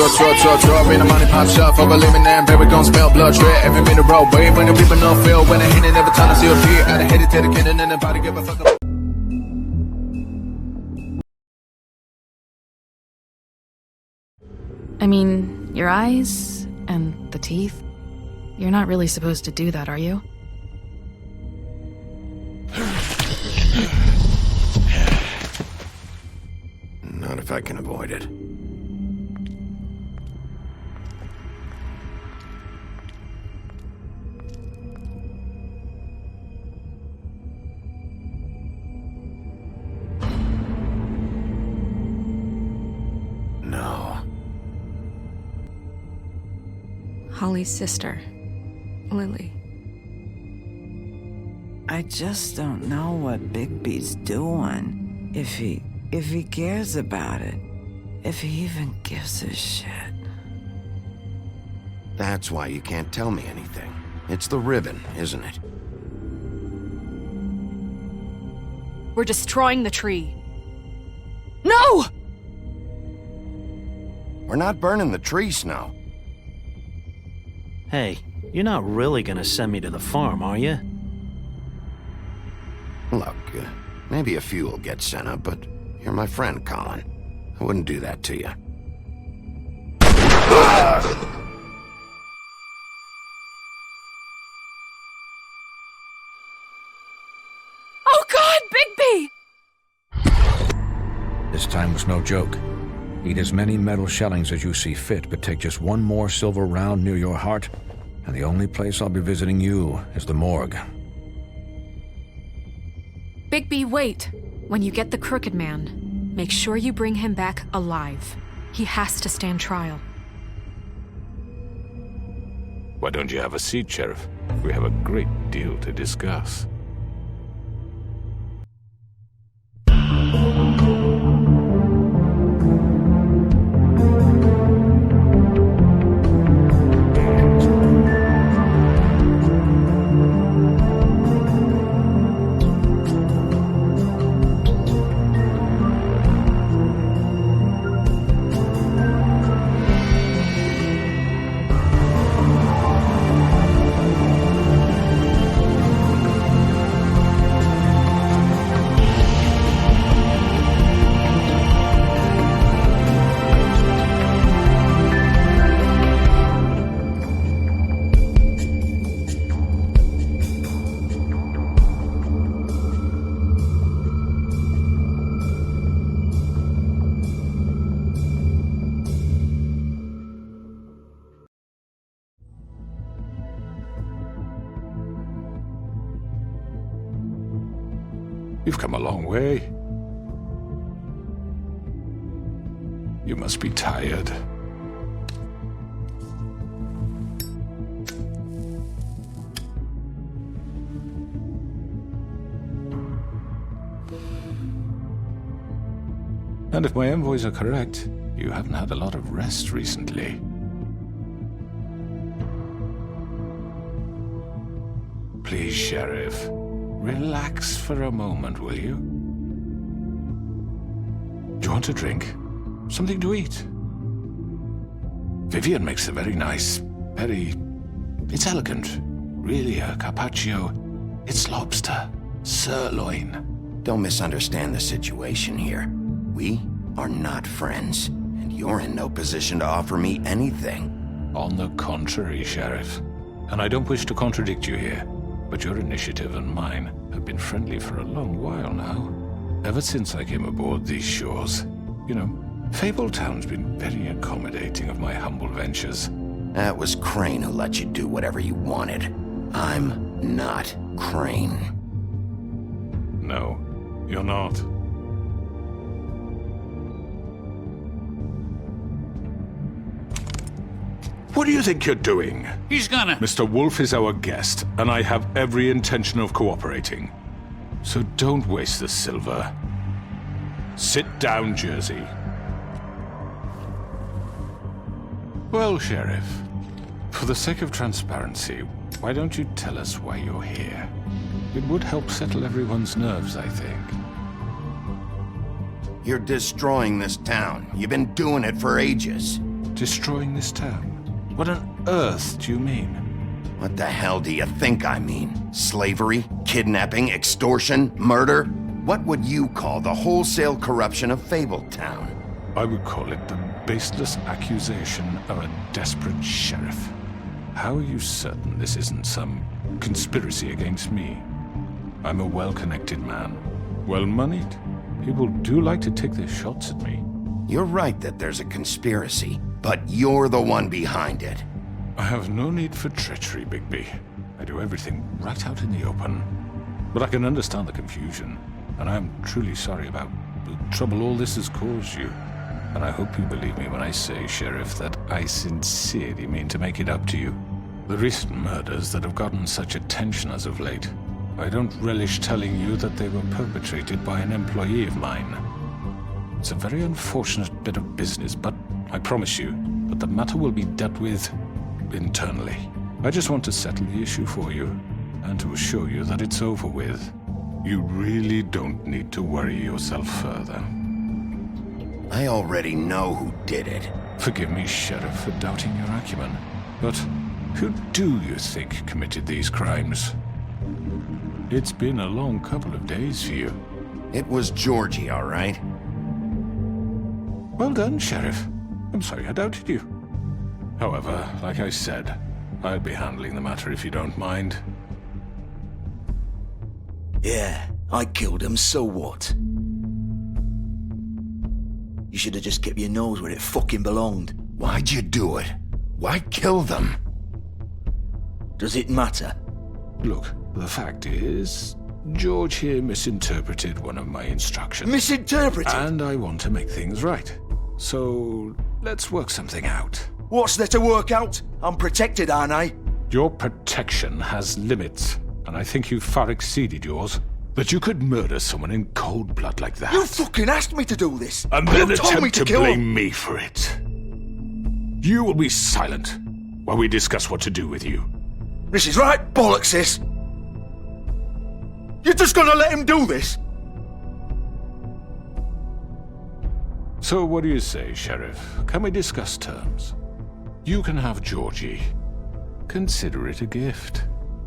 Drop in the money pop shop for believing that baby gon' smell blood red. Every minute roll, wave when the people don't feel. When they hit it, every time I see a fear. I hate it, dedicated, and nobody give a fuck about. I mean, your eyes and the teeth. You're not really supposed to do that, are you? Not if I can avoid it. No. Holly's sister, Lily. I just don't know what Bigby's doing. If he cares about it. If he even gives a shit. That's why you can't tell me anything. It's the ribbon, isn't it? We're destroying the tree. No! We're not burning the tree, Snow. Hey, you're not really gonna send me to the farm, are you? Look, maybe a few will get sent up, but you're my friend, Colin. I wouldn't do that to you. Oh God, Bigby! This time was no joke. Eat as many metal shellings as you see fit, but take just one more silver round near your heart, and the only place I'll be visiting you is the morgue. Bigby, wait. When you get the Crooked Man, make sure you bring him back alive. He has to stand trial. Why don't you have a seat, Sheriff? We have a great deal to discuss. You've come a long way. You must be tired. And if my envoys are correct, you haven't had a lot of rest recently. Please, Sheriff. Relax for a moment, will you? Do you want a drink? Something to eat? Vivian makes a very nice, it's elegant. Really a carpaccio. It's lobster, sirloin. Don't misunderstand the situation here. We are not friends, and you're in no position to offer me anything. On the contrary, Sheriff. And I don't wish to contradict you here. But your initiative and mine have been friendly for a long while now. Ever since I came aboard these shores. You know, Fabletown's been very accommodating of my humble ventures. That was Crane who let you do whatever you wanted. I'm not Crane. No, you're not. What do you think you're doing? He's gonna... Mr. Wolf is our guest, and I have every intention of cooperating. So don't waste the silver. Sit down, Jersey. Well, Sheriff, for the sake of transparency, why don't you tell us why you're here? It would help settle everyone's nerves, I think. You're destroying this town. You've been doing it for ages. Destroying this town? What on earth do you mean? What the hell do you think I mean? Slavery? Kidnapping? Extortion? Murder? What would you call the wholesale corruption of Fabletown? I would call it the baseless accusation of a desperate sheriff. How are you certain this isn't some conspiracy against me? I'm a well-connected man, well-moneyed. People do like to take their shots at me. You're right that there's a conspiracy, but you're the one behind it. I have no need for treachery, Bigby. I do everything right out in the open. But I can understand the confusion, and I am truly sorry about the trouble all this has caused you. And I hope you believe me when I say, Sheriff, that I sincerely mean to make it up to you. The recent murders that have gotten such attention as of late, I don't relish telling you that they were perpetrated by an employee of mine. It's a very unfortunate bit of business, but I promise you that the matter will be dealt with internally. I just want to settle the issue for you, and to assure you that it's over with. You really don't need to worry yourself further. I already know who did it. Forgive me, Sheriff, for doubting your acumen, but who do you think committed these crimes? It's been a long couple of days for you. It was Georgie, all right? Well done, Sheriff. I'm sorry I doubted you. However, like I said, I'll be handling the matter if you don't mind. Yeah, I killed him, so what? You should have just kept your nose where it fucking belonged. Why'd you do it? Why kill them? Does it matter? Look, the fact is, George here misinterpreted one of my instructions. Misinterpreted? And I want to make things right. So, let's work something out. What's there to work out? I'm protected, aren't I? Your protection has limits, and I think you've far exceeded yours. That you could murder someone in cold blood like that. You fucking asked me to do this! And then you told me attempt to kill blame him. me for it. You will be silent while we discuss what to do with you. This is right bollocks, this! You're just gonna let him do this? So what do you say, Sheriff? Can we discuss terms? You can have Georgie. Consider it a gift,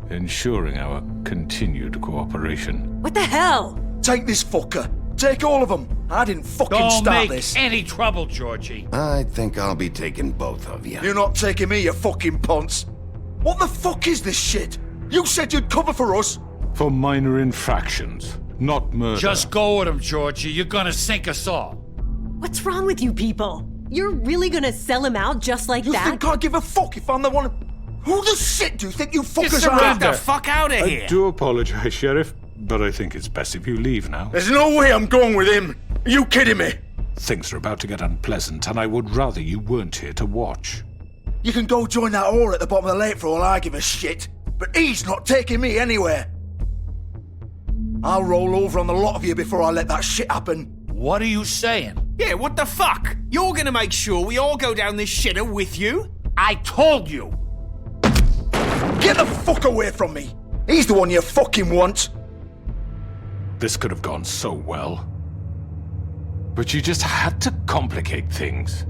ensuring our continued cooperation. What the hell? Take this fucker. Take all of them. I didn't fucking Don't start make this. any trouble, Georgie. I think I'll be taking both of you. You're not taking me, you fucking ponce. What the fuck is this shit? You said you'd cover for us. For minor infractions, not murder. Just go with him, Georgie. You're gonna sink us all. What's wrong with you people? You're really gonna sell him out just like You that? think I give a fuck if I'm the one? Who the shit do you think you fuckers are? Get the fuck out of here! I do apologize, Sheriff, but I think it's best if you leave now. There's no way I'm going with him. Are you kidding me? Things are about to get unpleasant, and I would rather you weren't here to watch. You can go join that whore at the bottom of the lake for all I give a shit. But he's not taking me anywhere. I'll roll over on the lot of you before I let that shit happen. What are you saying? Yeah, what the fuck? You're gonna make sure we all go down this shitter with you? I told you! Get the fuck away from me! He's the one you fucking want! This could have gone so well. But you just had to complicate things.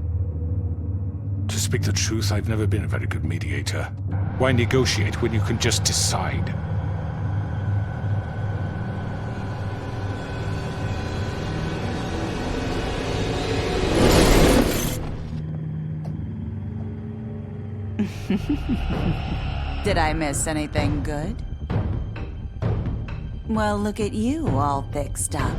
To speak the truth, I've never been a very good mediator. Why negotiate when you can just decide? Did I miss anything good? Well, look at you, all fixed up.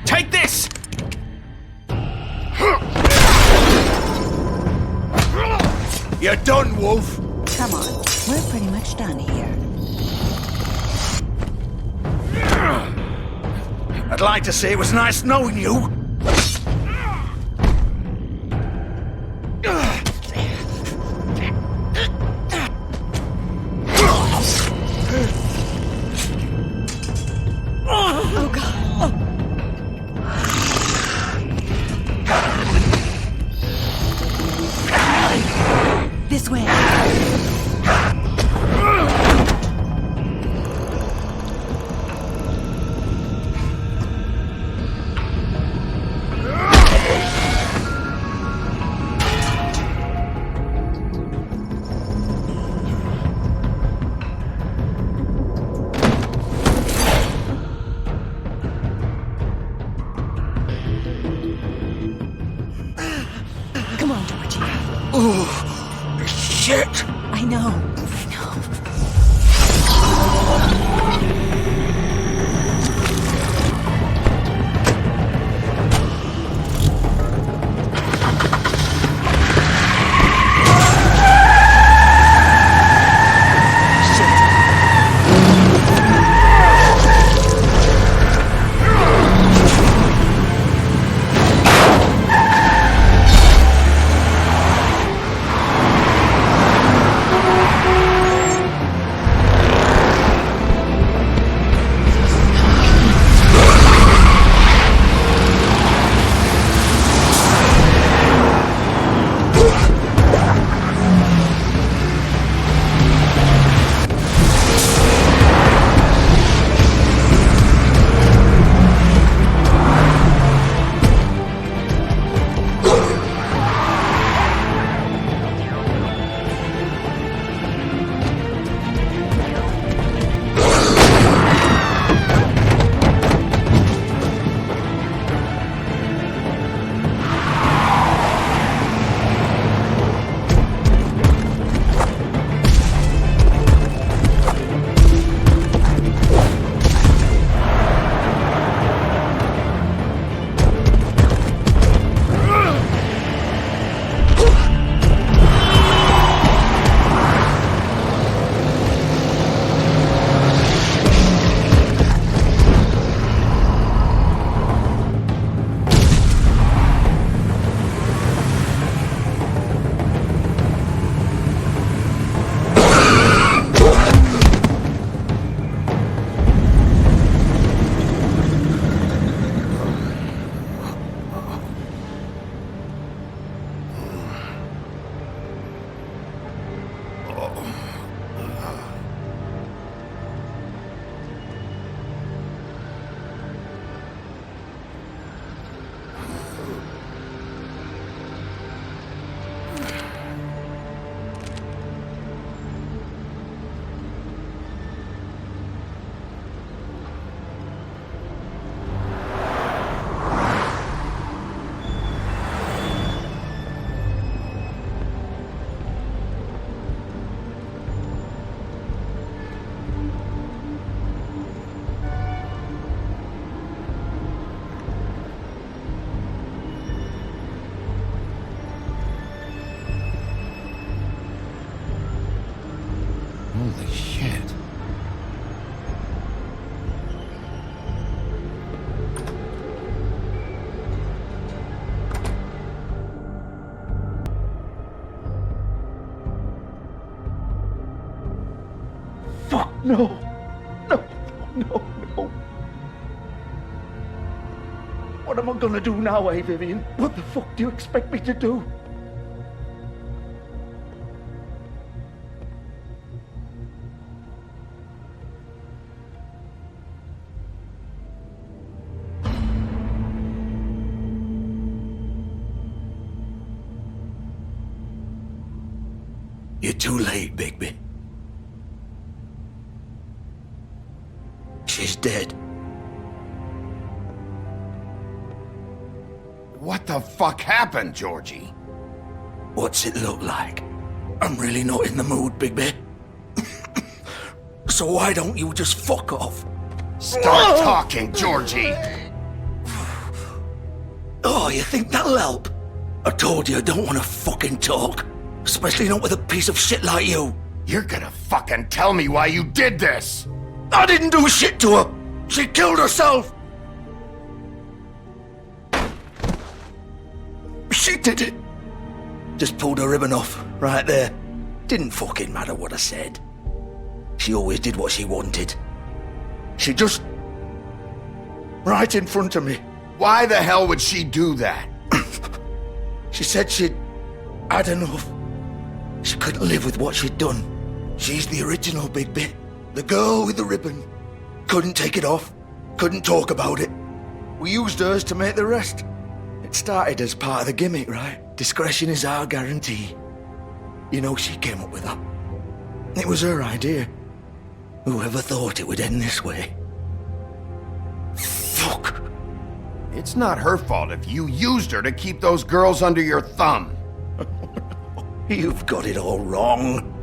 Take this! You're done, Wolf! Come on, we're pretty much done here. I'd like to say it was nice knowing you. Oh, God. No. What am I gonna do now, Vivian? What the fuck do you expect me to do? You're too late, Bigby. She's dead. What the fuck happened, Georgie? What's it look like? I'm really not in the mood, Bigby. So why don't you just fuck off? Start talking, Georgie! Oh, you think that'll help? I told you I don't want to fucking talk. Especially not with a piece of shit like you. You're gonna fucking tell me why you did this! I didn't do shit to her! She killed herself! She did it! Just pulled her ribbon off, right there. Didn't fucking matter what I said. She always did what she wanted. She just... right in front of me. Why the hell would she do that? She said she'd had enough. She couldn't live with what she'd done. She's the original Bigby. The girl with the ribbon. Couldn't take it off. Couldn't talk about it. We used hers to make the rest. It started as part of the gimmick, right? Discretion is our guarantee. You know, she came up with that. It was her idea. Whoever thought it would end this way? Fuck. It's not her fault if you used her to keep those girls under your thumb. You've got it all wrong.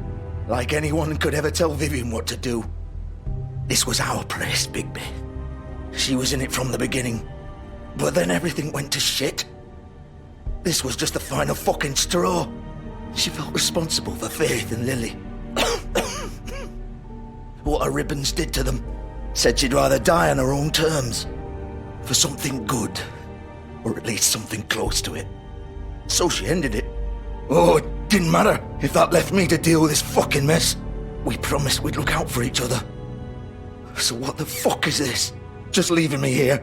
Like anyone could ever tell Vivian what to do. This was our place, Bigby. She was in it from the beginning. But then everything went to shit. This was just the final fucking straw. She felt responsible for Faith and Lily. What her ribbons did to them. Said she'd rather die on her own terms. For something good. Or at least something close to it. So she ended it. Oh, it didn't matter if that left me to deal with this fucking mess. We promised we'd look out for each other. So what the fuck is this? Just leaving me here?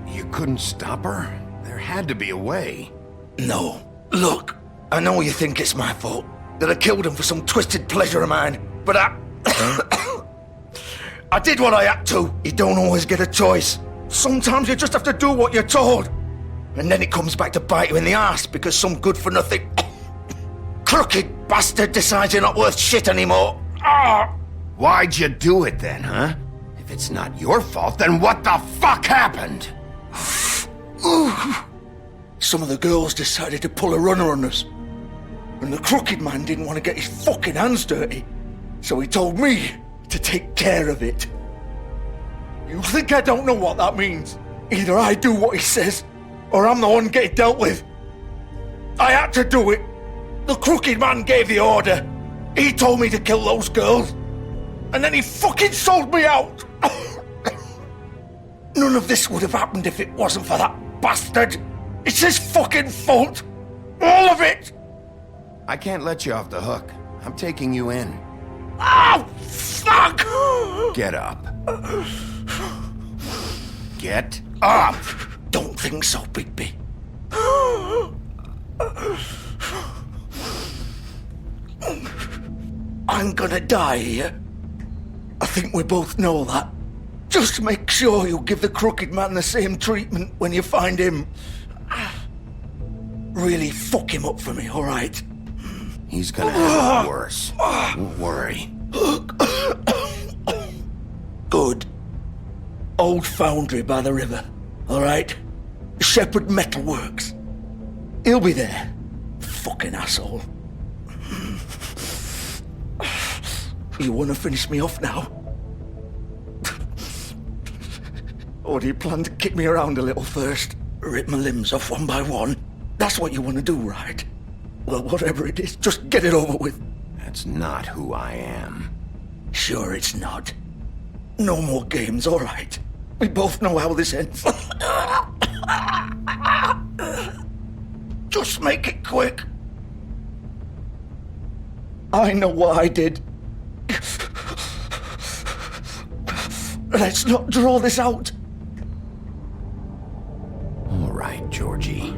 You couldn't stop her? There had to be a way. No. Look, I know you think it's my fault. That I killed him for some twisted pleasure of mine. But I did what I had to. You don't always get a choice. Sometimes you just have to do what you're told. And then it comes back to bite you in the ass because some good-for-nothing crooked bastard decides you're not worth shit anymore. Why'd you do it then, huh? If it's not your fault, then what the fuck happened? Some of the girls decided to pull a runner on us. And the crooked man didn't want to get his fucking hands dirty. So he told me to take care of it. You think I don't know what that means? Either I do what he says, or I'm the one getting dealt with. I had to do it. The crooked man gave the order. He told me to kill those girls. And then he fucking sold me out. None of this would have happened if it wasn't for that bastard. It's his fucking fault. All of it. I can't let you off the hook. I'm taking you in. Oh, fuck! Get up. Get up! Don't think so, Bigby. I'm gonna die here. I think we both know that. Just make sure you give the crooked man the same treatment when you find him. Really fuck him up for me, all right? He's gonna have it worse. Don't worry. Good. Old foundry by the river, all right? Shepherd Metalworks. He'll be there. Fucking asshole. You want to finish me off now? Or do you plan to kick me around a little first? Rip my limbs off one by one? That's what you want to do, right? Well, whatever it is, just get it over with. That's not who I am. Sure it's not. No more games, all right? We both know how this ends. Just make it quick. I know what I did. Let's not draw this out. All right, Georgie.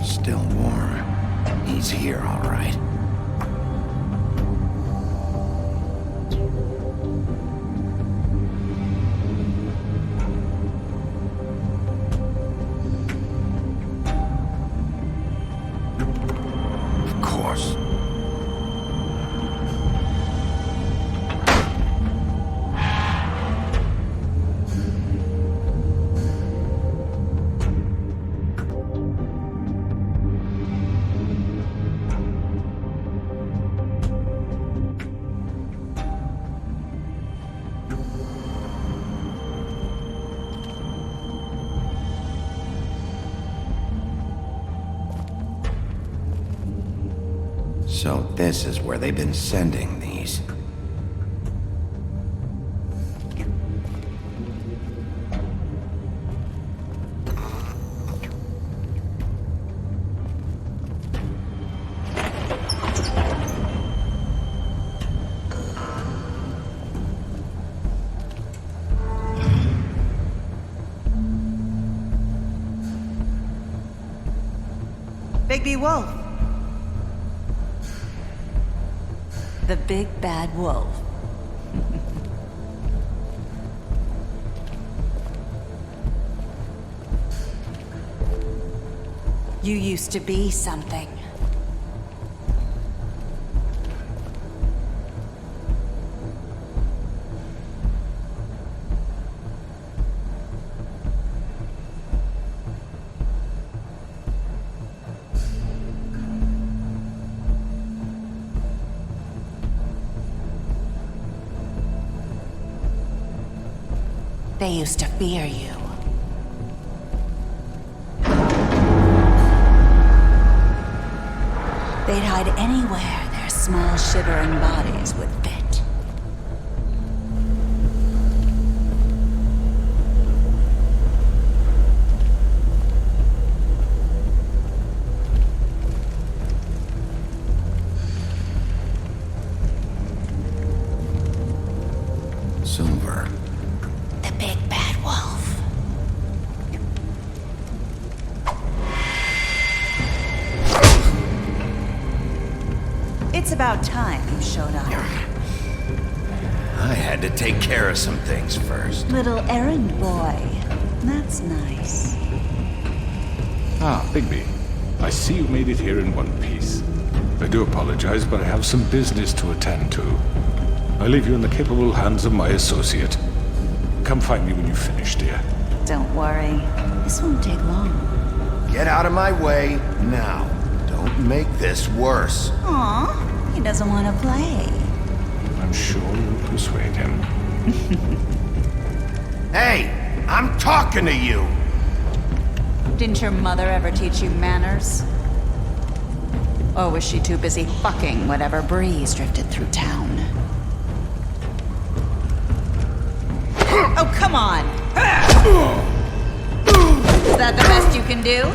Still warm. He's here, all right. Of course. So this is where they've been sending these. Bigby Wolf. The big bad wolf. You used to be something. They used to fear you. They'd hide anywhere their small, shivering bodies would fit. Silver. The big bad wolf. It's about time you showed up. I had to take care of some things first. Little errand boy. That's nice. Ah, Bigby. I see you made it here in one piece. I do apologize, but I have some business to attend to. I leave you in the capable hands of my associate. Come find me when you've finished, dear. Don't worry. This won't take long. Get out of my way now. Don't make this worse. Aw, he doesn't want to play. I'm sure you'll persuade him. Hey, I'm talking to you! Didn't your mother ever teach you manners? Or was she too busy fucking whatever breeze drifted through town? Oh, come on! Is that the best you can do?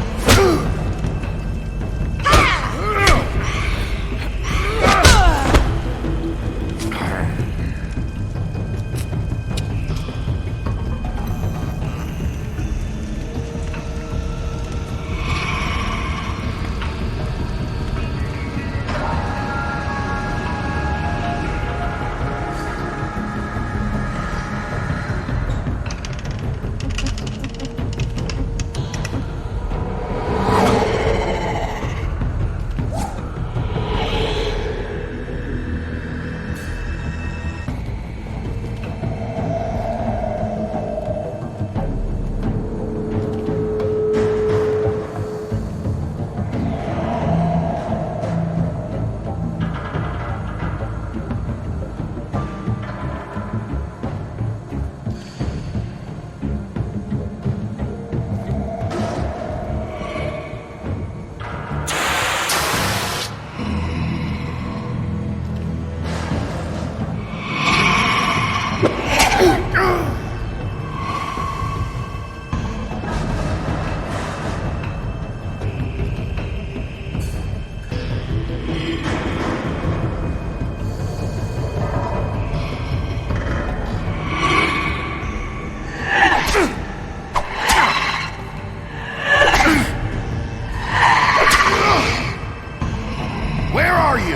Where are you?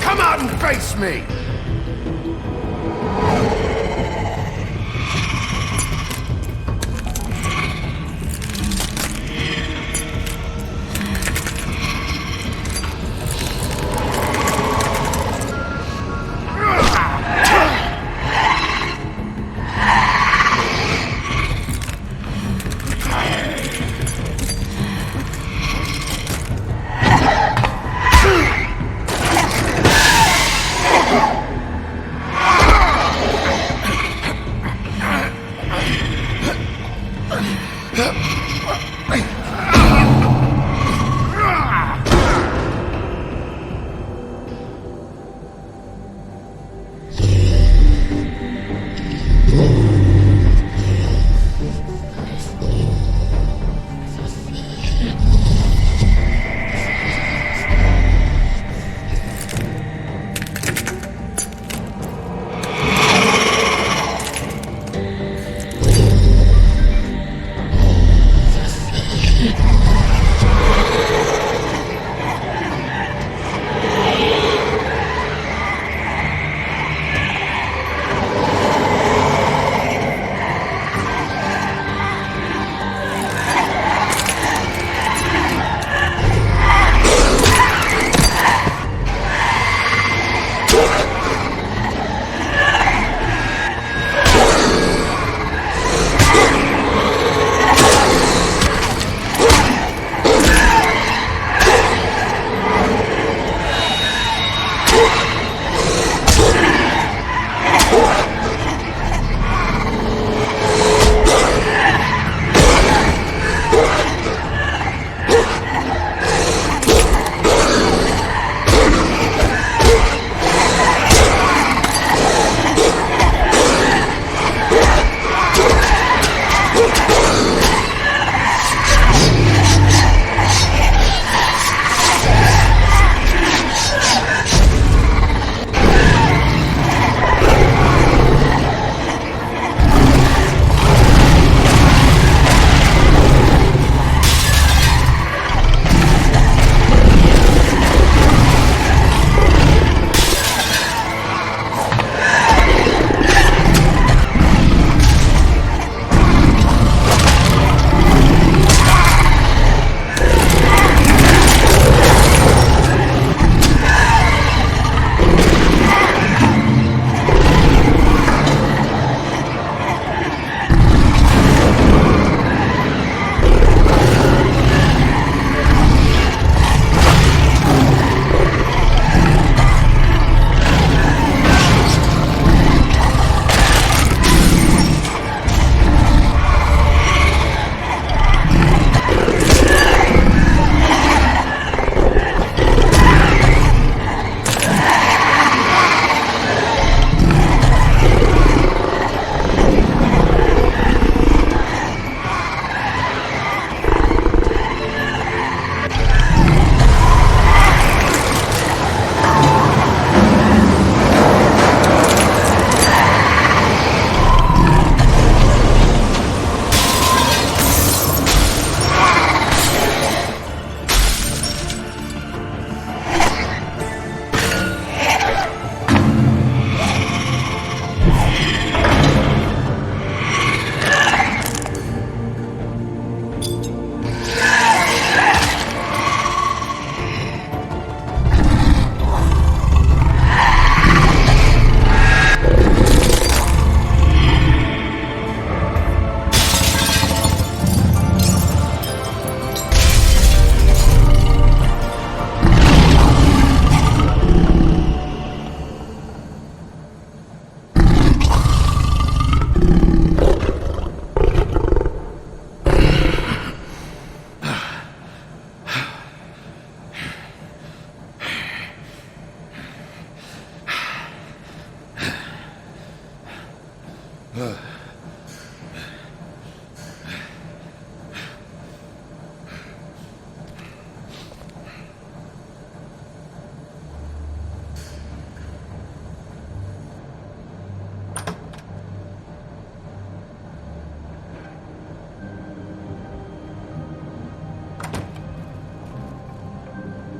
Come out and face me!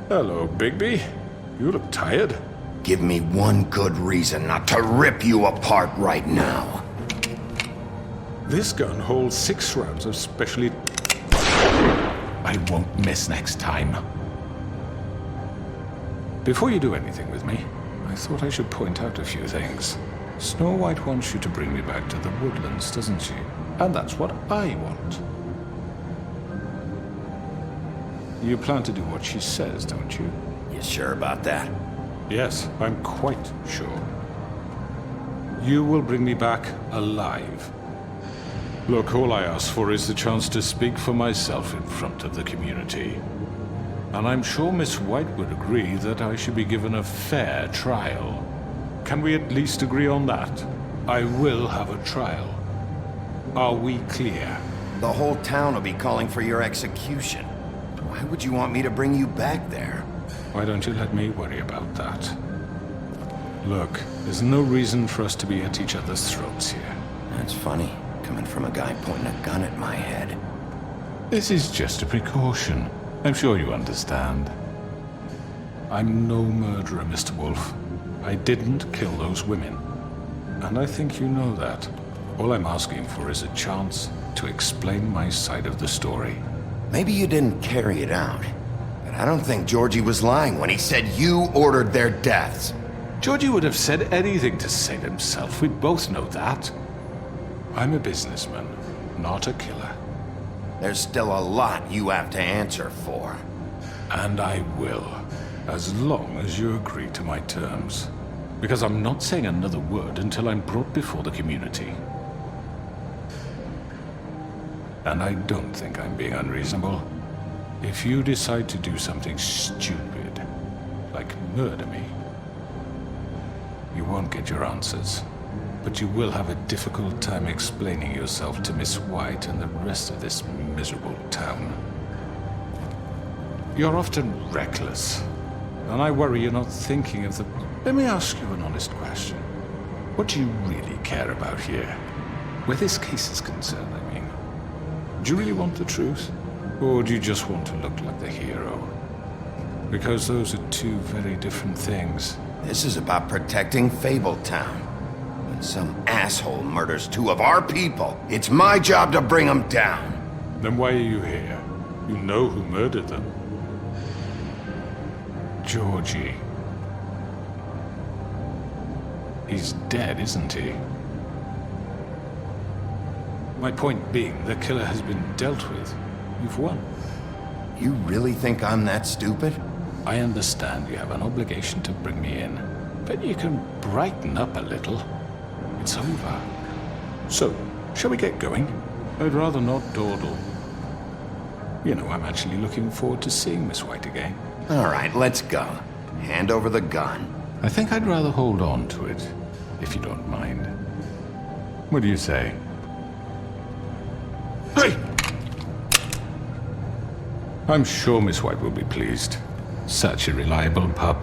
Hello, Bigby. You look tired. Give me one good reason not to rip you apart right now. This gun holds 6 rounds of specially... I won't miss next time. Before you do anything with me, I thought I should point out a few things. Snow White wants you to bring me back to the woodlands, doesn't she? And that's what I want. You plan to do what she says, don't you? You sure about that? Yes, I'm quite sure. You will bring me back alive. Look, all I ask for is the chance to speak for myself in front of the community. And I'm sure Miss White would agree that I should be given a fair trial. Can we at least agree on that? I will have a trial. Are we clear? The whole town will be calling for your execution. Why would you want me to bring you back there? Why don't you let me worry about that? Look, there's no reason for us to be at each other's throats here. That's funny, coming from a guy pointing a gun at my head. This is just a precaution. I'm sure you understand. I'm no murderer, Mr. Wolf. I didn't kill those women. And I think you know that. All I'm asking for is a chance to explain my side of the story. Maybe you didn't carry it out, but I don't think Georgie was lying when he said you ordered their deaths. Georgie would have said anything to save himself. We both know that. I'm a businessman, not a killer. There's still a lot you have to answer for. And I will, as long as you agree to my terms. Because I'm not saying another word until I'm brought before the community. And I don't think I'm being unreasonable. If you decide to do something stupid, like murder me, you won't get your answers. But you will have a difficult time explaining yourself to Miss White and the rest of this miserable town. You're often reckless, and I worry you're not thinking of the... Let me ask you an honest question. What do you really care about here? Where this case is concerned, I mean. Do you really want the truth? Or do you just want to look like the hero? Because those are two very different things. This is about protecting Fabletown. When some asshole murders 2 of our people, it's my job to bring them down. Then why are you here? You know who murdered them. Georgie. He's dead, isn't he? My point being, the killer has been dealt with. You've won. You really think I'm that stupid? I understand you have an obligation to bring me in, but you can brighten up a little. It's over. So, shall we get going? I'd rather not dawdle. You know, I'm actually looking forward to seeing Miss White again. All right, let's go. Hand over the gun. I think I'd rather hold on to it, if you don't mind. What do you say? Hey! I'm sure Miss White will be pleased. Such a reliable pup.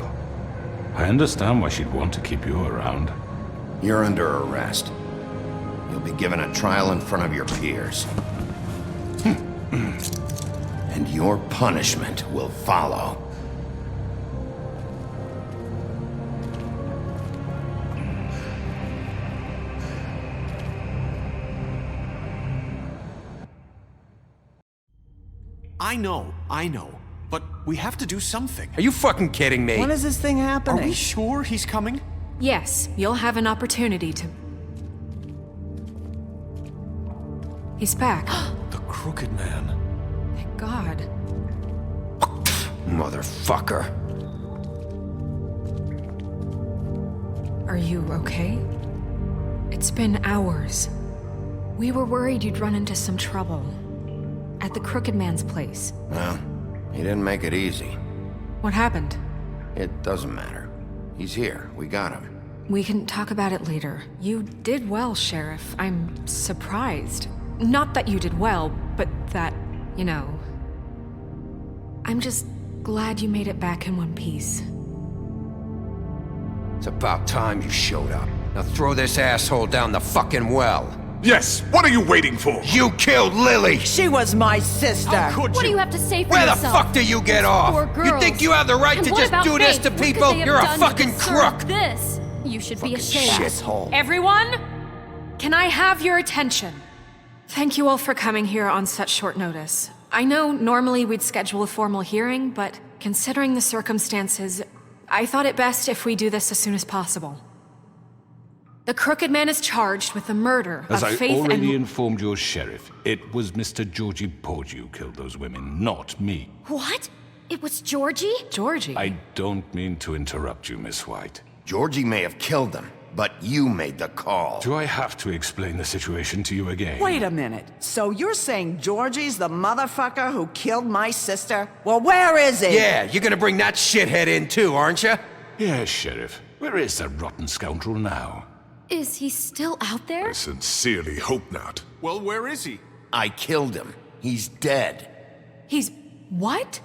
I understand why she'd want to keep you around. You're under arrest. You'll be given a trial in front of your peers. And your punishment will follow. I know. But we have to do something. Are you fucking kidding me? When is this thing happening? Are we sure he's coming? Yes, you'll have an opportunity to... He's back. The Crooked Man. Thank God. Motherfucker. Are you okay? It's been hours. We were worried you'd run into some trouble. At the Crooked Man's place. Well, he didn't make it easy. What happened? It doesn't matter. He's here. We got him. We can talk about it later. You did well, Sheriff. I'm surprised. Not that you did well, but that, you know... I'm just glad you made it back in one piece. It's about time you showed up. Now throw this asshole down the fucking well. Yes, what are you waiting for? You killed Lily! She was my sister. How could What do you? you have to say for Where yourself? the fuck do you get off? Poor You girls. think you have the right And to what just about do this Faith? to What could people? they have You're a done to fucking deserve crook! This. You should be ashamed. Shithole. Everyone, can I have your attention? Thank you all for coming here on such short notice. I know normally we'd schedule a formal hearing, but considering the circumstances, I thought it best if we do this as soon as possible. The Crooked Man is charged with the murder As of I Faith already and... informed your sheriff, it was Mr. Georgie Porgy who killed those women, not me. What? It was Georgie? Georgie? I don't mean to interrupt you, Miss White. Georgie may have killed them, but you made the call. Do I have to explain the situation to you again? Wait a minute. So you're saying Georgie's the motherfucker who killed my sister? Well, where is he? Yeah, you're gonna bring that shithead in too, aren't you? Yes, Sheriff. Where is that rotten scoundrel now? Is he still out there? I sincerely hope not. Well, where is he? I killed him. He's dead. He's... what?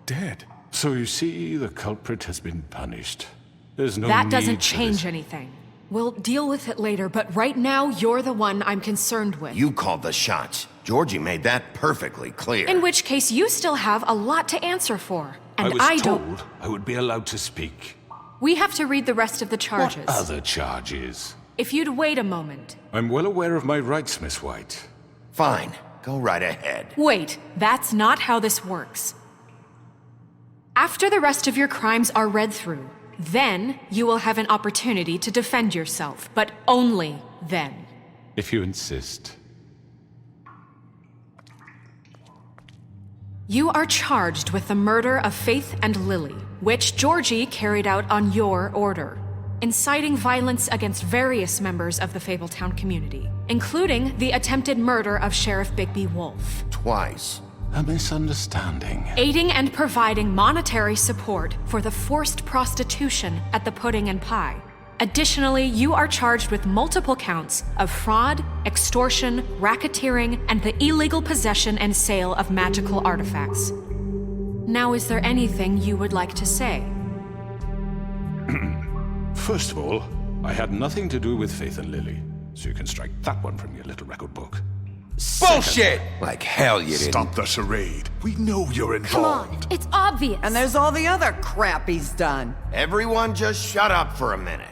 Dead. So you see, the culprit has been punished. There's no That need doesn't for change this. anything. We'll deal with it later, but right now, you're the one I'm concerned with. You called the shots. Georgie made that perfectly clear. In which case, you still have a lot to answer for. And I was don't... told I would be allowed to speak. We have to read the rest of the charges. What other charges? If you'd wait a moment. I'm well aware of my rights, Miss White. Fine. Go right ahead. Wait, that's not how this works. After the rest of your crimes are read through, then you will have an opportunity to defend yourself, but only then. If you insist. You are charged with the murder of Faith and Lily, which Georgie carried out on your order, inciting violence against various members of the Fabletown community, including the attempted murder of Sheriff Bigby Wolf. Twice. A misunderstanding. Aiding and providing monetary support for the forced prostitution at the Pudding and Pie. Additionally, you are charged with multiple counts of fraud, extortion, racketeering, and the illegal possession and sale of magical artifacts. Now, is there anything you would like to say? First of all, I had nothing to do with Faith and Lily, so you can strike that one from your little record book. Bullshit! Like hell you didn't. Stop the charade. We know you're Come involved. on, it's obvious. And there's all the other crap he's done. Everyone just shut up for a minute.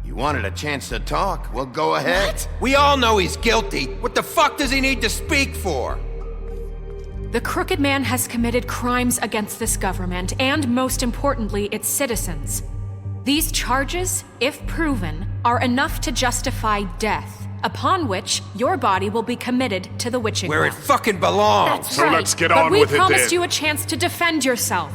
You wanted a chance to talk? Well, go ahead. What? We all know he's guilty. What the fuck does he need to speak for? The Crooked Man has committed crimes against this government and, most importantly, its citizens. These charges, if proven, are enough to justify death, upon which your body will be committed to the witching Where it well. fucking belongs. That's So right. let's get But on we with it promised then. you a chance to defend yourself,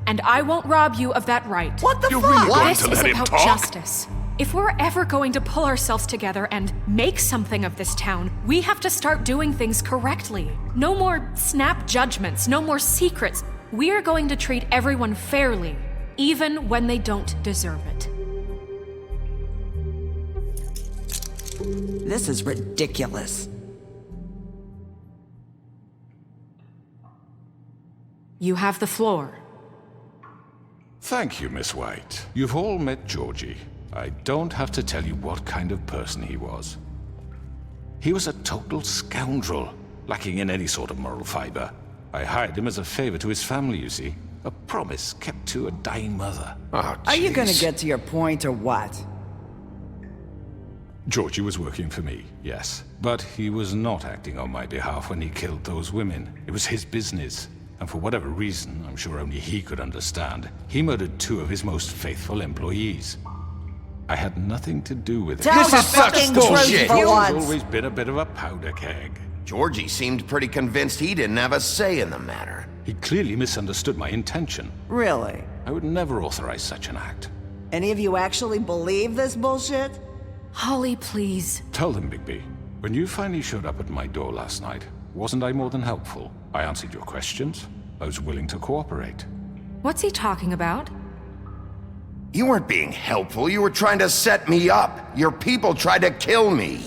and I won't rob you of that right. What the You're fuck? really going This to is let him about talk? justice. If we're ever going to pull ourselves together and make something of this town, we have to start doing things correctly. No more snap judgments, no more secrets. We are going to treat everyone fairly, even when they don't deserve it. This is ridiculous. You have the floor. Thank you, Miss White. You've all met Georgie. I don't have to tell you what kind of person he was. He was a total scoundrel, lacking in any sort of moral fiber. I hired him as a favor to his family, you see. A promise kept to a dying mother. Oh, Are you gonna jeez. get to your point or what? Georgie was working for me, yes. But he was not acting on my behalf when he killed those women. It was his business. And for whatever reason, I'm sure only he could understand, he murdered 2 of his most faithful employees. I had nothing to do with it. Tell the fucking truth for Georgie's once. always been a bit of a powder keg. Georgie seemed pretty convinced he didn't have a say in the matter. He clearly misunderstood my intention. Really? I would never authorize such an act. Any of you actually believe this bullshit? Holly, please. Tell them, Bigby. When you finally showed up at my door last night, wasn't I more than helpful? I answered your questions. I was willing to cooperate. What's he talking about? You weren't being helpful. You were trying to set me up. Your people tried to kill me.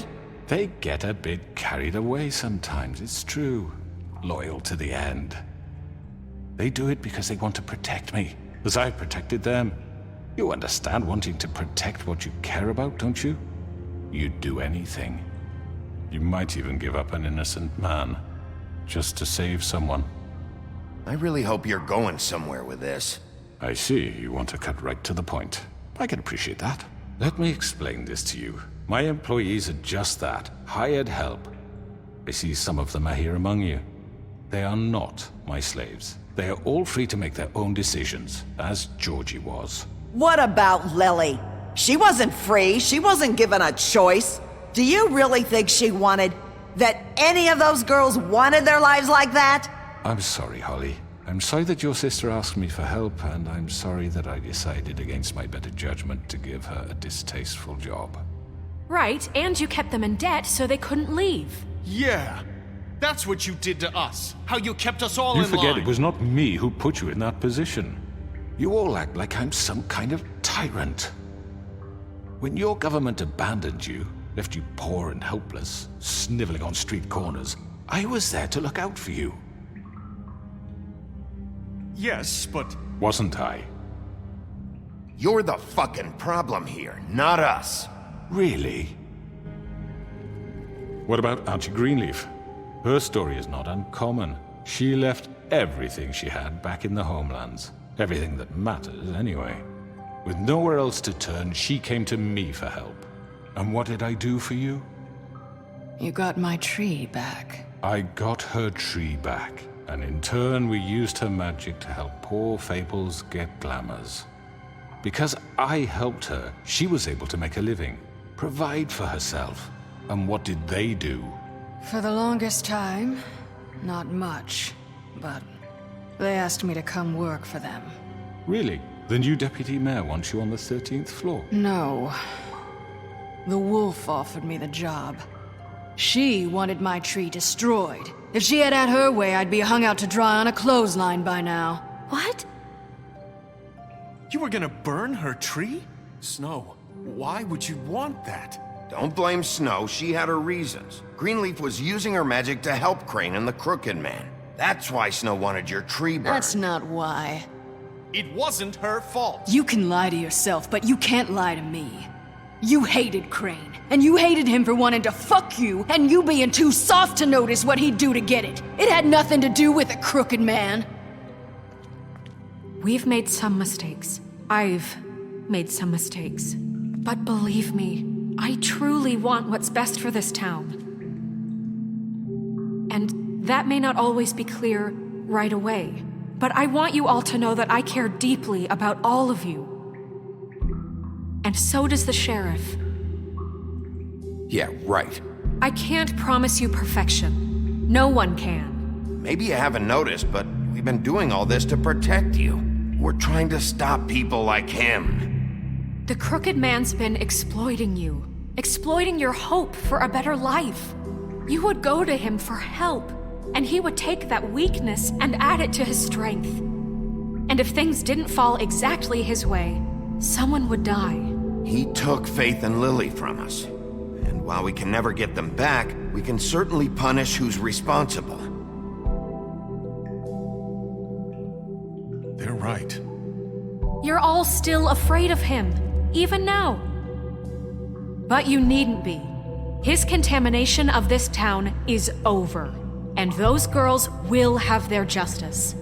They get a bit carried away sometimes, it's true. Loyal to the end. They do it because they want to protect me, as I protected them. You understand wanting to protect what you care about, don't you? You'd do anything. You might even give up an innocent man, just to save someone. I really hope you're going somewhere with this. I see, you want to cut right to the point. I can appreciate that. Let me explain this to you. My employees are just that, hired help. I see some of them are here among you. They are not my slaves. They are all free to make their own decisions, as Georgie was. What about Lily? She wasn't free. She wasn't given a choice. Do you really think she wanted... that any of those girls wanted their lives like that? I'm sorry, Holly. I'm sorry that your sister asked me for help, and I'm sorry that I decided against my better judgment to give her a distasteful job. Right, and you kept them in debt so they couldn't leave. Yeah. That's what you did to us. How you kept us all in line. You forget it was not me who put you in that position. You all act like I'm some kind of tyrant. When your government abandoned you, left you poor and helpless, sniveling on street corners, I was there to look out for you. Yes, but... Wasn't I? You're the fucking problem here, not us. Really? What about Auntie Greenleaf? Her story is not uncommon. She left everything she had back in the homelands. Everything that matters, anyway. With nowhere else to turn, she came to me for help. And what did I do for you? You got my tree back. I got her tree back, and in turn we used her magic to help poor Fables get glamours. Because I helped her, she was able to make a living, provide for herself. And what did they do? For the longest time, not much, but they asked me to come work for them. Really? The new deputy mayor wants you on the 13th floor? No. The wolf offered me the job. She wanted my tree destroyed. If she had her way, I'd be hung out to dry on a clothesline by now. What? You were gonna burn her tree? Snow, why would you want that? Don't blame Snow, she had her reasons. Greenleaf was using her magic to help Crane and the Crooked Man. That's why Snow wanted your tree burned. That's not why. It wasn't her fault. You can lie to yourself, but you can't lie to me. You hated Crane, and you hated him for wanting to fuck you, and you being too soft to notice what he'd do to get it. It had nothing to do with the Crooked Man. We've made some mistakes. I've made some mistakes. But believe me, I truly want what's best for this town. And that may not always be clear right away, but I want you all to know that I care deeply about all of you. And so does the sheriff. Yeah, right. I can't promise you perfection. No one can. Maybe you haven't noticed, but we've been doing all this to protect you. We're trying to stop people like him. The Crooked Man's been exploiting you. Exploiting your hope for a better life. You would go to him for help, and he would take that weakness and add it to his strength. And if things didn't fall exactly his way, someone would die. He took Faith and Lily from us. And while we can never get them back, we can certainly punish who's responsible. They're right. You're all still afraid of him, even now. But you needn't be. His contamination of this town is over, and those girls will have their justice.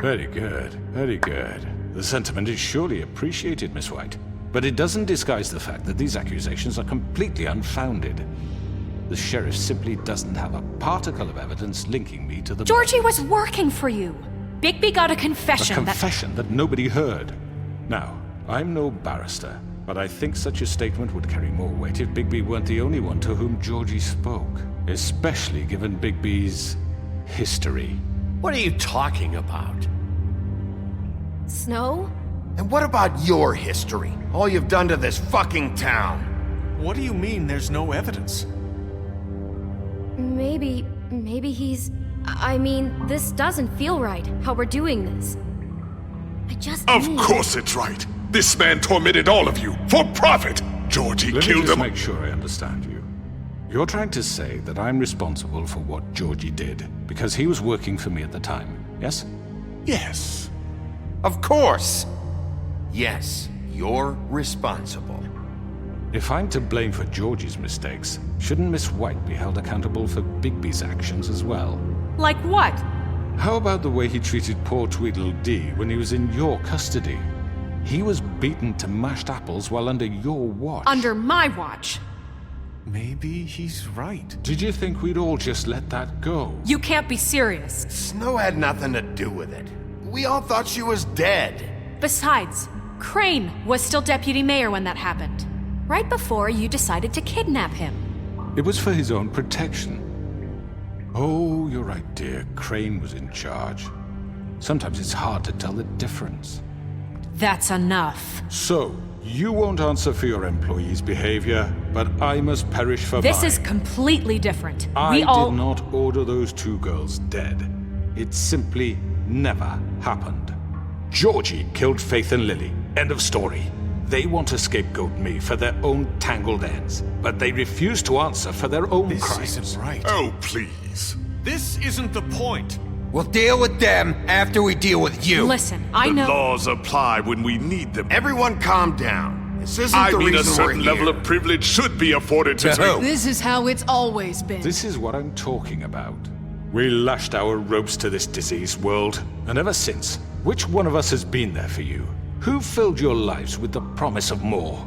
Very good, very good. The sentiment is surely appreciated, Miss White. But it doesn't disguise the fact that these accusations are completely unfounded. The sheriff simply doesn't have a particle of evidence linking me to the... Georgie was working for you. Bigby got a confession A confession that nobody heard. Now, I'm no barrister, but I think such a statement would carry more weight if Bigby weren't the only one to whom Georgie spoke. Especially given Bigby's history. What are you talking about? Snow? And what about your history? All you've done to this fucking town? What do you mean there's no evidence? Maybe he's... I mean, this doesn't feel right, how we're doing this. Of course it's right. This man tormented all of you, for profit! Georgie Let killed me just him. make sure I understand you. You're trying to say that I'm responsible for what Georgie did, because he was working for me at the time, yes? Yes. Of course. Yes, you're responsible. If I'm to blame for Georgie's mistakes, shouldn't Miss White be held accountable for Bigby's actions as well? Like what? How about the way he treated poor Tweedledee when he was in your custody? He was beaten to mashed apples while under your watch. Under my watch. Maybe he's right. Did you think we'd all just let that go? You can't be serious. Snow had nothing to do with it. We all thought she was dead. Besides, Crane was still deputy mayor when that happened. Right before you decided to kidnap him. It was for his own protection. Oh, you're right, dear. Crane was in charge. Sometimes it's hard to tell the difference. That's enough. So, you won't answer for your employees' behavior, but I must perish for This mine. is completely different. I did not order those 2 girls dead. It simply never happened. Georgie killed Faith and Lily. End of story. They want to scapegoat me for their own tangled ends, but they refuse to answer for their own crimes. This isn't right. Oh, please. This isn't the point. We'll deal with them after we deal with you. Listen, I know... The laws apply when we need them. Everyone calm down. This isn't the I mean, reason a certain we're here. level of privilege should be afforded to who? This is how it's always been. This is what I'm talking about. We lashed our ropes to this diseased world, and ever since, which one of us has been there for you? Who filled your lives with the promise of more?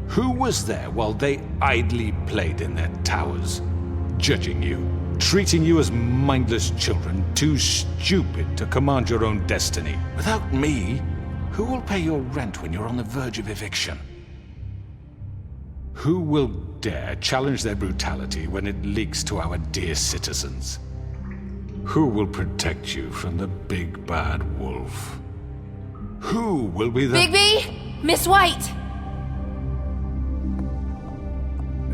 Who was there while they idly played in their towers, judging you, treating you as mindless children, too stupid to command your own destiny? Without me, who will pay your rent when you're on the verge of eviction? Who will dare challenge their brutality when it leaks to our dear citizens? Who will protect you from the big bad wolf? Who will be the... Bigby! Miss White!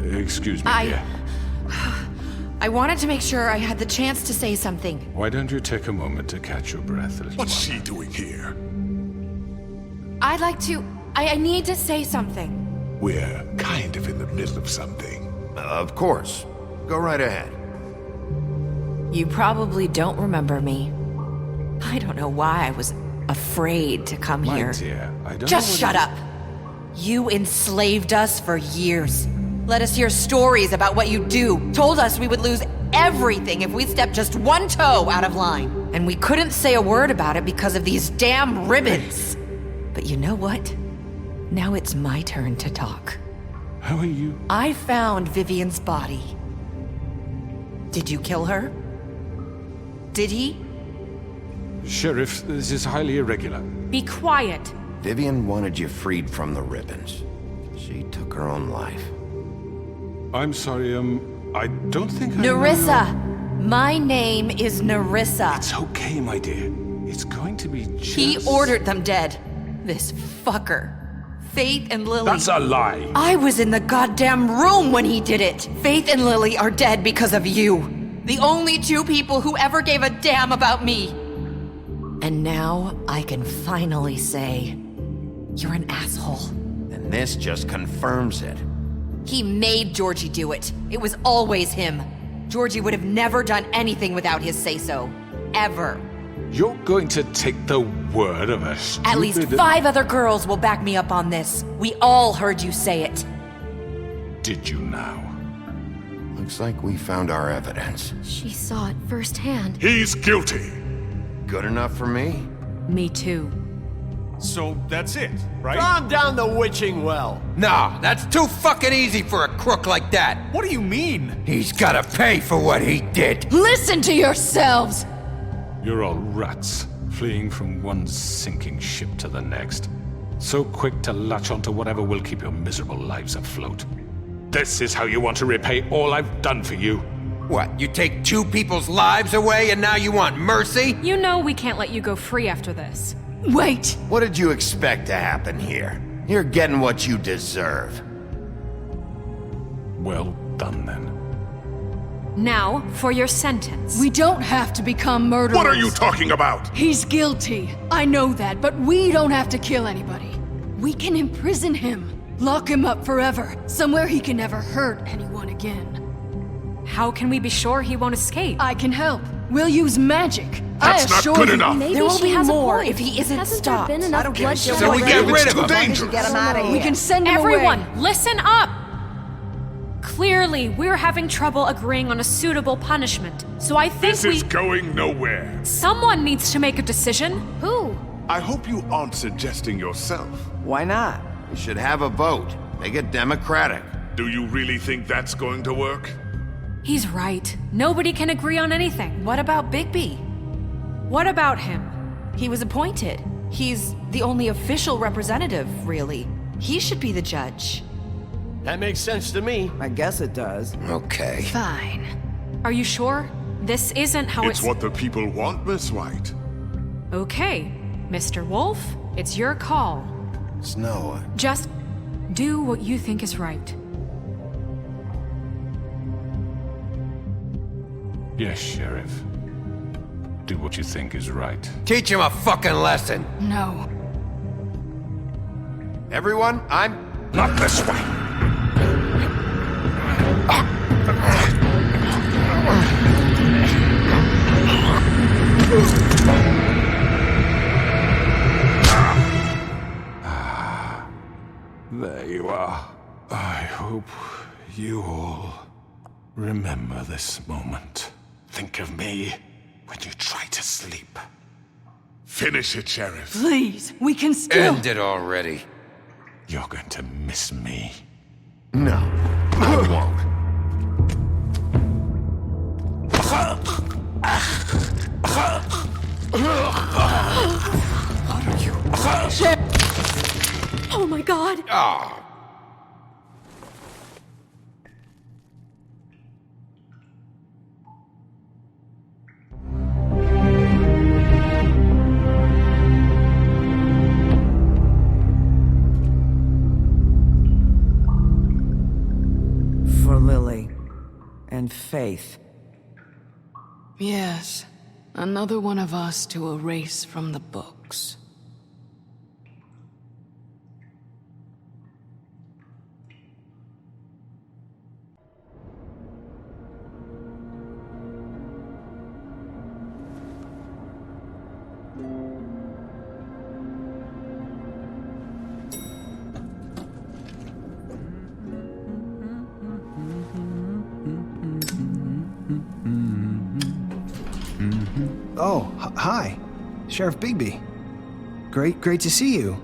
Excuse me, dear. I wanted to make sure I had the chance to say something. Why don't you take a moment to catch your breath a little What's she doing here? I'd like to... I need to say something. We're kind of in the middle of something. Of course. Go right ahead. You probably don't remember me. I don't know why I was afraid to come My here. dear, I don't Just know shut up! You enslaved us for years. Let us hear stories about what you do. Told us we would lose everything if we stepped just one toe out of line. And we couldn't say a word about it because of these damn ribbons. But you know what? Now it's my turn to talk. How are you? I found Vivian's body. Did you kill her? Did he? Sheriff, this is highly irregular. Be quiet. Vivian wanted you freed from the ribbons. She took her own life. I'm sorry, I don't think Nerissa! My name is Nerissa. It's okay, my dear. It's going to be just... He ordered them dead. This fucker. Faith and Lily... That's a lie! I was in the goddamn room when he did it! Faith and Lily are dead because of you. The only 2 people who ever gave a damn about me. And now I can finally say, you're an asshole. And this just confirms it. He made Georgie do it. It was always him. Georgie would have never done anything without his say-so. Ever. You're going to take the word of a stupid... At least 5 other girls will back me up on this. We all heard you say it. Did you now? Looks like we found our evidence. She saw it firsthand. He's guilty. Good enough for me? Me too. So that's it, right? Calm down the witching well. No, that's too fucking easy for a crook like that. What do you mean? He's gotta pay for what he did. Listen to yourselves! You're all rats, fleeing from one sinking ship to the next. So quick to latch onto whatever will keep your miserable lives afloat. This is how you want to repay all I've done for you? What, you take 2 people's lives away and now you want mercy? You know we can't let you go free after this. Wait! What did you expect to happen here? You're getting what you deserve. Well done, then. Now, for your sentence. We don't have to become murderers. What are you talking about? He's guilty. I know that, but we don't have to kill anybody. We can imprison him. Lock him up forever, somewhere he can never hurt anyone again. How can we be sure he won't escape? I can help. We'll use magic. That's not assure good you, enough. Maybe There will she be has a more point. if he isn't Hasn't stopped. there been enough bloodshed So we get already? rid of him. Dangerous. Get him out of here. we can send him Everyone, away. listen up! Clearly, we're having trouble agreeing on a suitable punishment. So I think This is going nowhere. someone needs to make a decision. Who? I hope you aren't suggesting yourself. Why not? We should have a vote. Make it democratic. Do you really think that's going to work? He's right. Nobody can agree on anything. What about Bigby? What about him? He was appointed. He's the only official representative, really. He should be the judge. That makes sense to me. I guess it does. Okay. Fine. Are you sure? This isn't how It's what the people want, Miss White. Okay, Mr. Wolf, it's your call. Snow. Just do what you think is right. Yes, Sheriff. Do what you think is right. Teach him a fucking lesson. No. Everyone, I'm... Not this way. There you are. I hope you all remember this moment. Think of me when you try to sleep. Finish it, Sheriff. Please, we can still. End it already. You're going to miss me. No, I won't. Oh my god! Ah. For Lily and Faith. Yes, another one of us to erase from the books. Oh, hi. Sheriff Bigby. Great to see you.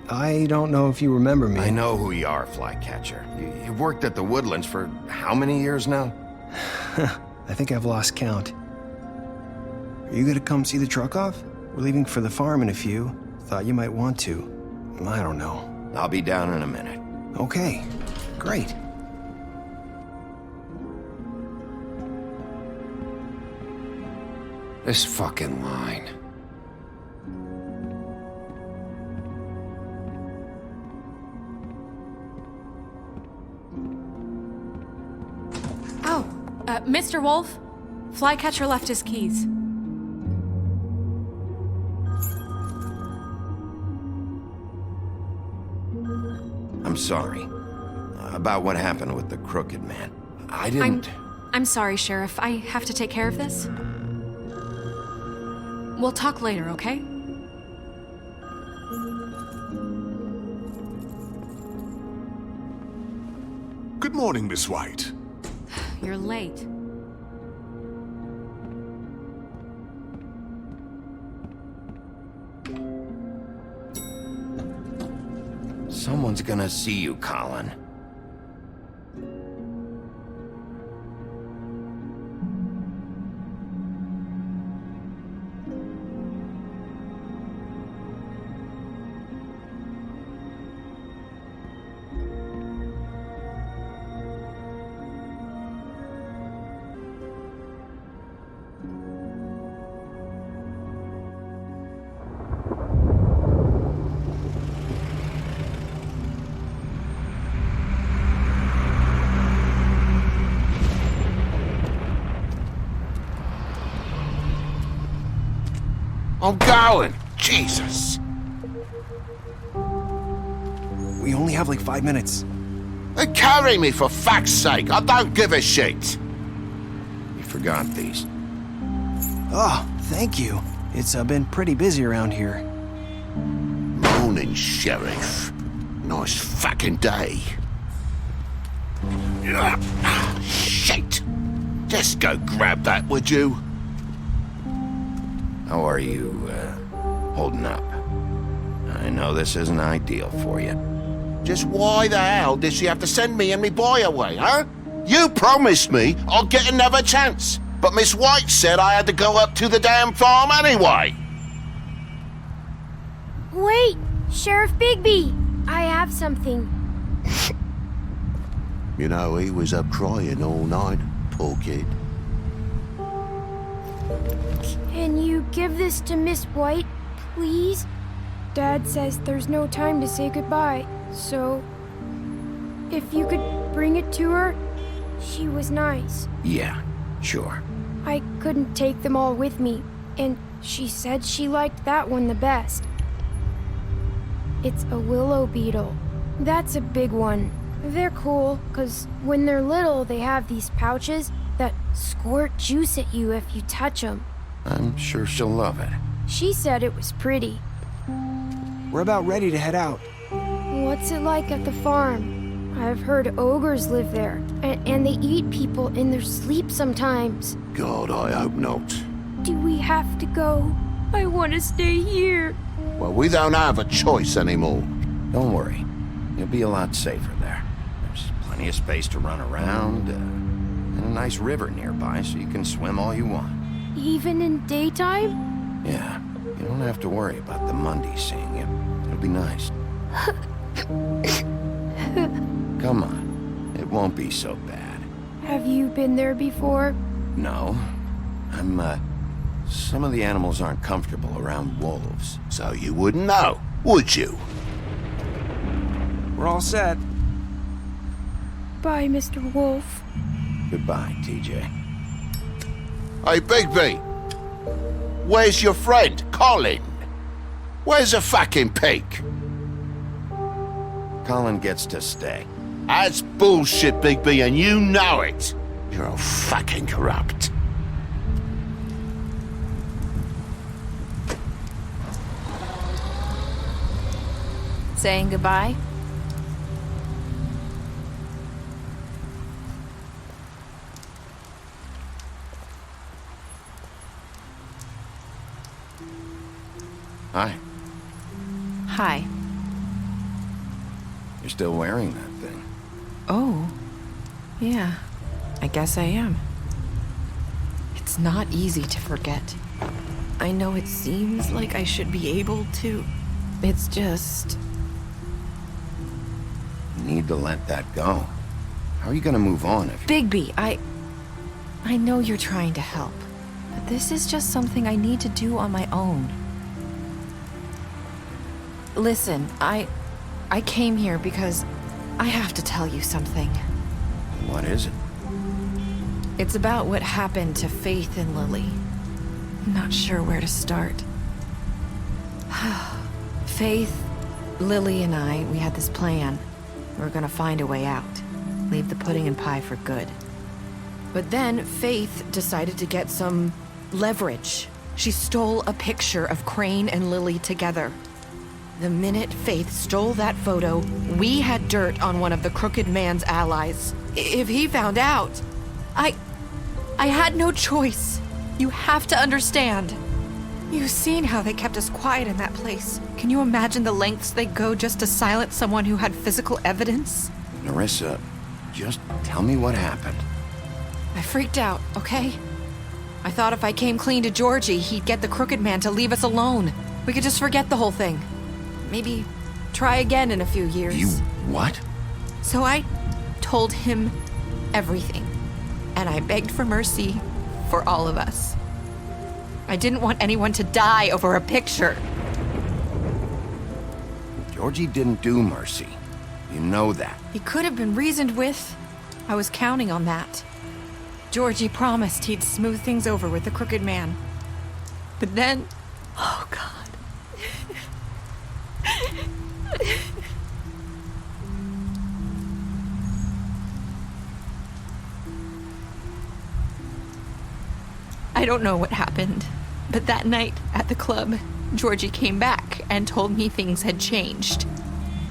I don't know if you remember me. I know who you are, Flycatcher. You've worked at the Woodlands for how many years now? I think I've lost count. Are you gonna come see the truck off? We're leaving for the farm in a few. Thought you might want to. I don't know. I'll be down in a minute. Okay, great. This fucking line. Oh, Mr. Wolf, Flycatcher left his keys. I'm sorry. About what happened with the crooked man. I didn't... I'm sorry, Sheriff. I have to take care of this. We'll talk later, okay? Good morning, Miss White. You're late. Someone's gonna see you, Colin. I'm going! Jesus! We only have like 5 minutes. Carry me, for fuck's sake! I don't give a shit! You forgot these. Oh, Thank you. It's been pretty busy around here. Morning, Sheriff. Nice fucking day. Shit! Just go grab that, would you? How are you, holding up? I know this isn't ideal for you. Just why the hell did she have to send me and me boy away, huh? You promised me I'll get another chance, but Miss White said I had to go up to the damn farm anyway. Wait, Sheriff Bigby, I have something. You know, he was up crying all night, poor kid. Can you give this to Miss White, please? Dad says there's no time to say goodbye, so if you could bring it to her, she was nice. Yeah, sure. I couldn't take them all with me, and she said she liked that one the best. It's a willow beetle. That's a big one. They're cool, 'cause when they're little, they have these pouches that squirt juice at you if you touch them. I'm sure she'll love it. She said it was pretty. We're about ready to head out. What's it like at the farm? I've heard ogres live there, and they eat people in their sleep sometimes. God, I hope not. Do we have to go? I want to stay here. Well, we don't have a choice anymore. Don't worry. You'll be a lot safer there. There's plenty of space to run around, and a nice river nearby so you can swim all you want. Even in daytime? Yeah, you don't have to worry about the Monday seeing you. It'll be nice. Come on, it won't be so bad. Have you been there before? No. Some of the animals aren't comfortable around wolves. So you wouldn't know, would you? We're all set. Bye, Mr. Wolf. Goodbye, TJ. Hey, Bigby! Where's your friend, Colin? Where's the fucking pig? Colin gets to stay. That's bullshit, Bigby, and you know it. You're all fucking corrupt. Saying goodbye? Hi. Hi. You're still wearing that thing. Oh. Yeah. I guess I am. It's not easy to forget. I know it seems like I should be able to. It's just... You need to let that go. How are you gonna move on if you... Bigby, I know you're trying to help, but this is just something I need to do on my own. Listen, I came here because I have to tell you something. What is it? It's about what happened to Faith and Lily. I'm not sure where to start. Faith, Lily, and I, we had this plan. We were gonna find a way out. Leave the pudding and pie for good. But then Faith decided to get some leverage. She stole a picture of Crane and Lily together. The minute Faith stole that photo, we had dirt on one of the crooked man's allies. If he found out, I had no choice. You have to understand. You've seen how they kept us quiet in that place. Can you imagine the lengths they go just to silence someone who had physical evidence? Nerissa, just tell me what happened. I freaked out, okay? I thought if I came clean to Georgie, he'd get the crooked man to leave us alone. We could just forget the whole thing. Maybe try again in a few years. You what? So I told him everything. And I begged for mercy for all of us. I didn't want anyone to die over a picture. Georgie didn't do mercy. You know that. He could have been reasoned with. I was counting on that. Georgie promised he'd smooth things over with the crooked man. But then... Oh, God. I don't know what happened. But that night at the club, Georgie came back and told me things had changed.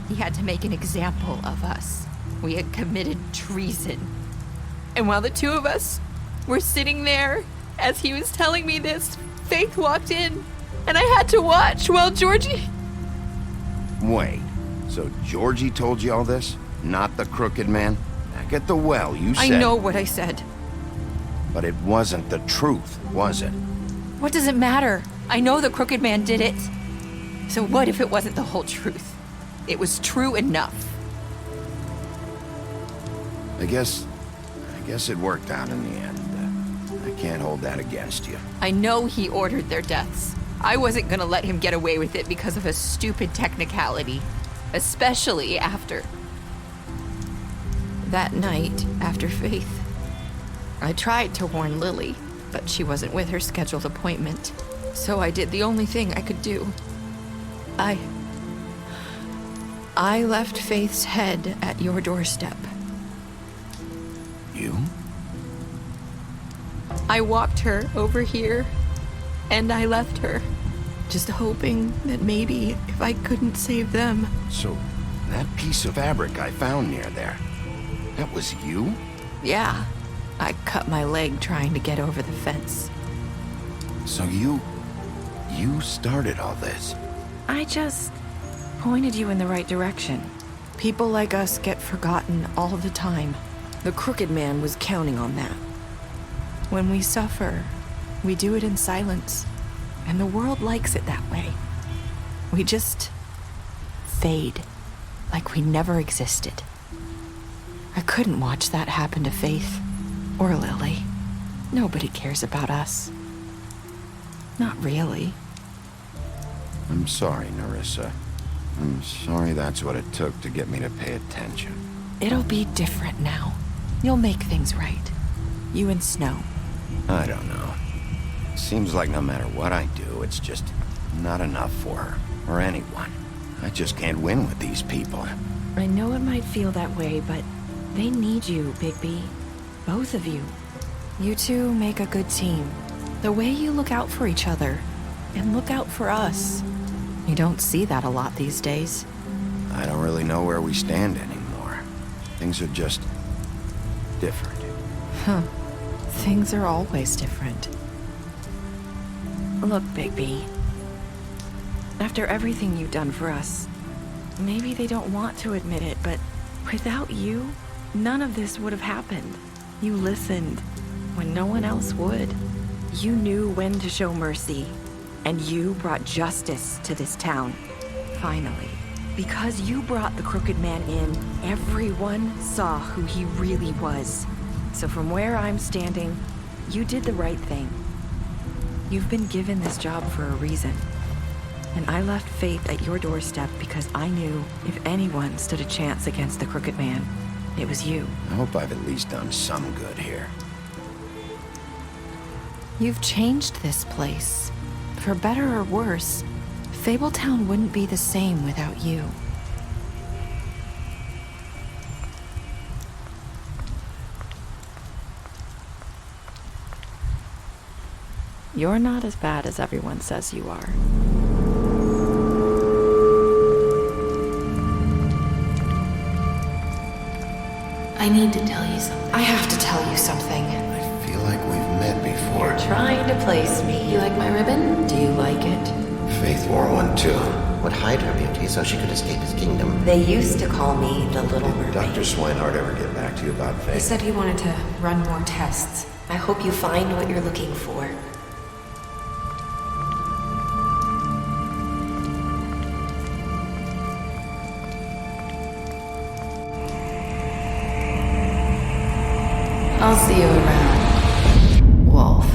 He had to make an example of us. We had committed treason. And while the two of us were sitting there, as he was telling me this, Faith walked in, and I had to watch while Georgie... Wait, so Georgie told you all this? Not the crooked man? Back at the well, you said... I know what I said. But it wasn't the truth, was it? What does it matter? I know the crooked man did it. So what if it wasn't the whole truth? It was true enough. I guess it worked out in the end. I can't hold that against you. I know he ordered their deaths. I wasn't gonna let him get away with it because of a stupid technicality. Especially after... that night, after Faith. I tried to warn Lily, but she wasn't with her scheduled appointment. So I did the only thing I could do. I left Faith's head at your doorstep. You? I walked her over here, and I left her, just hoping that maybe if I couldn't save them... So, that piece of fabric I found near there, that was you? Yeah, I cut my leg trying to get over the fence. So you started all this? I just pointed you in the right direction. People like us get forgotten all the time. The crooked man was counting on that. When we suffer, we do it in silence, and the world likes it that way. We just fade, like we never existed. I couldn't watch that happen to Faith, or Lily. Nobody cares about us. Not really. I'm sorry, Nerissa. I'm sorry that's what it took to get me to pay attention. It'll be different now. You'll make things right. You and Snow. I don't know. Seems like no matter what I do, it's just not enough for her, or anyone. I just can't win with these people. I know it might feel that way, but they need you, Bigby. Both of you. You two make a good team. The way you look out for each other, and look out for us. You don't see that a lot these days. I don't really know where we stand anymore. Things are just different. Huh. Things are always different. Look, Bigby. After everything you've done for us, maybe they don't want to admit it, but without you, none of this would have happened. You listened when no one else would. You knew when to show mercy, and you brought justice to this town. Finally. Because you brought the crooked man in, everyone saw who he really was. So from where I'm standing, you did the right thing. You've been given this job for a reason. And I left Faith at your doorstep because I knew if anyone stood a chance against the crooked man, it was you. I hope I've at least done some good here. You've changed this place. For better or worse, Fabletown wouldn't be the same without you. You're not as bad as everyone says you are. I need to tell you something. I have to tell you something. I feel like we've met before. You're trying to place me. You like my ribbon? Do you like it? Faith wore one too. Would hide her beauty so she could escape his kingdom. They used to call me the Little Mermaid. Did Dr. Swinehart ever get back to you about Faith? He said he wanted to run more tests. I hope you find what you're looking for. I'll see you around, Wolf.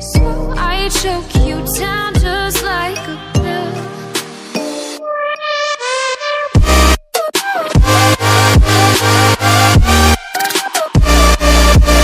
So I choke